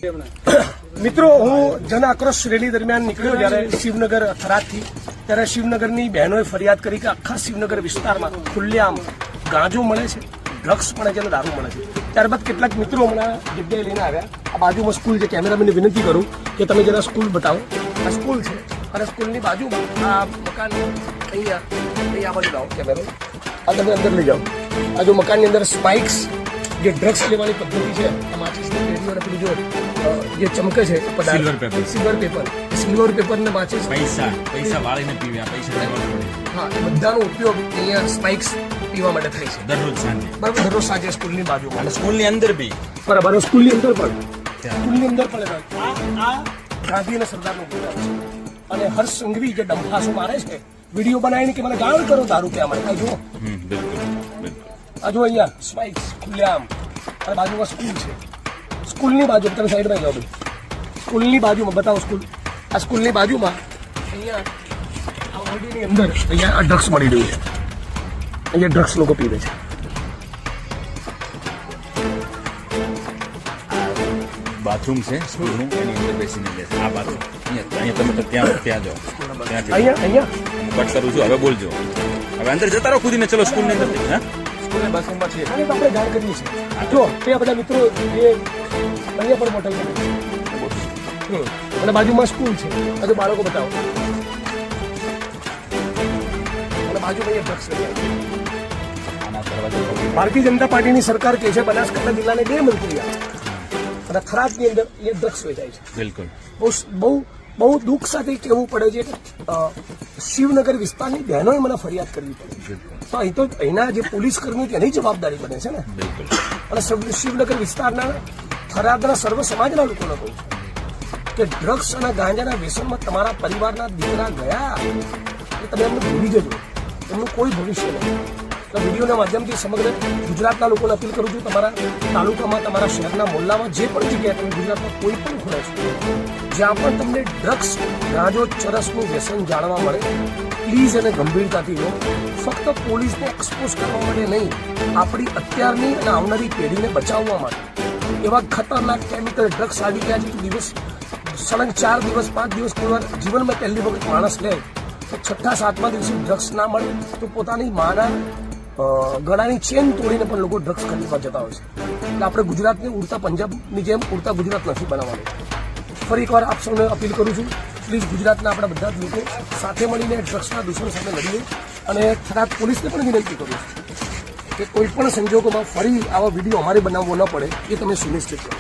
મિત્રો, હું જન આક્રોશ રેલી દરમિયાન નીકળ્યો જ્યારે શિવનગર થરાદથી, ત્યારે શિવનગરની બહેનોએ ફરિયાદ કરી કે આખા શિવનગર વિસ્તારમાં ખુલ્લેઆમ ગાંજો મળે છે, ડ્રગ્સ મળે છે અને દારૂ મળે છે. ત્યારબાદ કેટલાક મિત્રો હમણાં જગ્યાએ લઈને આવ્યા. આ બાજુમાં સ્કૂલ છે. કેમેરામેનને વિનંતી કરું કે તમે જરા સ્કૂલ બતાવો. આ સ્કૂલ છે અને સ્કૂલની બાજુમાં આ મકાન અહીંયા બાજુ લાવો કેમેરો. આ તમે અંદર લઈ જાઓ. આ જો મકાનની અંદર સ્પાઇક્સ, જે ડ્રગ્સ લેવાની પદ્ધતિ છે, આ માચીસની પેઢીઓ અને પેલી જો જે ચમકે છે સિલ્વર પેપર ને માચીસ, પૈસા વાળીને પીવે, પૈસા હા, એ બધાનો ઉપયોગ અહીંયા સ્પાઇક્સ પીવા માટે થાય છે દરરોજ સાંજે. બરાબર, દરરોજ સાંજે સ્કૂલની બાજુમાં અને સ્કૂલની અંદર બી બરાબર, સ્કૂલની અંદર પણ આ ગાંધી અને સરદારનું ગુજરાત છે. અને હર્ષ સંઘવી જે ડંફાસો મારે છે, વિડીયો બનાવીને કે મને ગાળ કરો દારૂ પીવા માટે. આ જુઓ, આ જો અહીંયા સ્પાઇક્સ ખુલ્લેઆમ અને બાજુમાં સ્કૂલ છે. સ્કૂલની બાજુ તમે સાઈડમાં જાઓ ભાઈ. સ્કૂલની બાજુમાં બતાવો સ્કૂલ. આ સ્કૂલની બાજુમાં અહીંયા આ ઓરડીની અંદર અહીંયા આ ડ્રગ્સ મળી રહ્યું છે. અહીંયા ડ્રગ્સ લોકો પીવે છે. બાથરૂમ છે સ્કૂલનું, એની અંદર બેસીને લે છે. આ બાથરૂમ અહીંયા તમે ત્યાં જાઓ, અહીંયા કટ કરું છું. હવે બોલજો. હવે અંદર જતા રહો કૂદીને. ચલો સ્કૂલની અંદર. હા, સ્કૂલના બાથરૂમમાં છે. આપણે જાણ કરીએ છીએ. જો તે બધા મિત્રો જે અહીંયા પણ બોટલ અને બાજુમાં સ્કૂલ છે. હજુ બાળકો બતાવો. અને બાજુમાં અહીંયા ડ્રગ્સ ભારતીય જનતા પાર્ટીની સરકાર કહે છે બનાસકાંઠા જિલ્લાને 2 મંત્રી આવે અને થરાદની અંદર એ ડ્રગ્સ વેચાય છે. બિલકુલ બહુ દુઃખ સાથે કહેવું પડે છે કે શિવનગર વિસ્તારની બહેનોએ મને ફરિયાદ કરવી પડે. તો અહીં તો અહીંના જે પોલીસ કર્મીઓ તેની જવાબદારી બને છે ને. અને શિવનગર વિસ્તારના થરાદના સર્વ સમાજના લોકોને કહું છું કે ડ્રગ્સ અને ગાંજાના વ્યસનમાં તમારા પરિવારના દીકરા ગયા એ તમે એમને ભૂલી જજો. એમનું કોઈ ભવિષ્ય નથી. તો વિડીયોના માધ્યમથી સમગ્ર ગુજરાતના લોકોને અપીલ કરું છું, તમારા તાલુકામાં, તમારા શહેરના મોહલ્લામાં, જે પણ જગ્યાએ તમે ગુજરાતમાં કોઈ પણ ખૂણે છો, જ્યાં પણ તમને ડ્રગ્સ, ગાંજો, ચરસનું વ્યસન જાણવા મળે, પ્લીઝ એને ગંભીરતાથી લો. ફક્ત પોલીસને એક્સપોઝ કરવા માટે નહીં, આપણી અત્યારની અને આવનારી પેઢીને બચાવવા માટે. એવા ખતરનાક કેમિકલ ડ્રગ્સ આવી ગયા છે કે દિવસ સળંગ 4 દિવસ 5 દિવસ કોઈ વાર જીવનમાં પહેલી વખત માણસ લે તો 6થા 7મા દિવસે ડ્રગ્સ ના મળે તો પોતાની માના ગળાની ચેન તોડીને પણ લોકો ડ્રગ્સ ખરીદવા જતા હોય છે. એટલે આપણે ગુજરાતને ઉડતા પંજાબની જેમ ઉડતા ગુજરાત નથી બનાવવાનું. ફરી એકવાર આપ સૌને અપીલ કરું છું, પ્લીઝ ગુજરાતના આપણા બધા જ લોકો સાથે મળીને ડ્રગ્સના દૂષણ સામે લડીએ. અને થરાદ પોલીસને પણ વિનંતી કરું છું કે કોઈ પણ સંજોગોમાં ફરી આવા વિડીયો અમારે બનાવવો ન પડે એ તમે સુનિશ્ચિત કરો.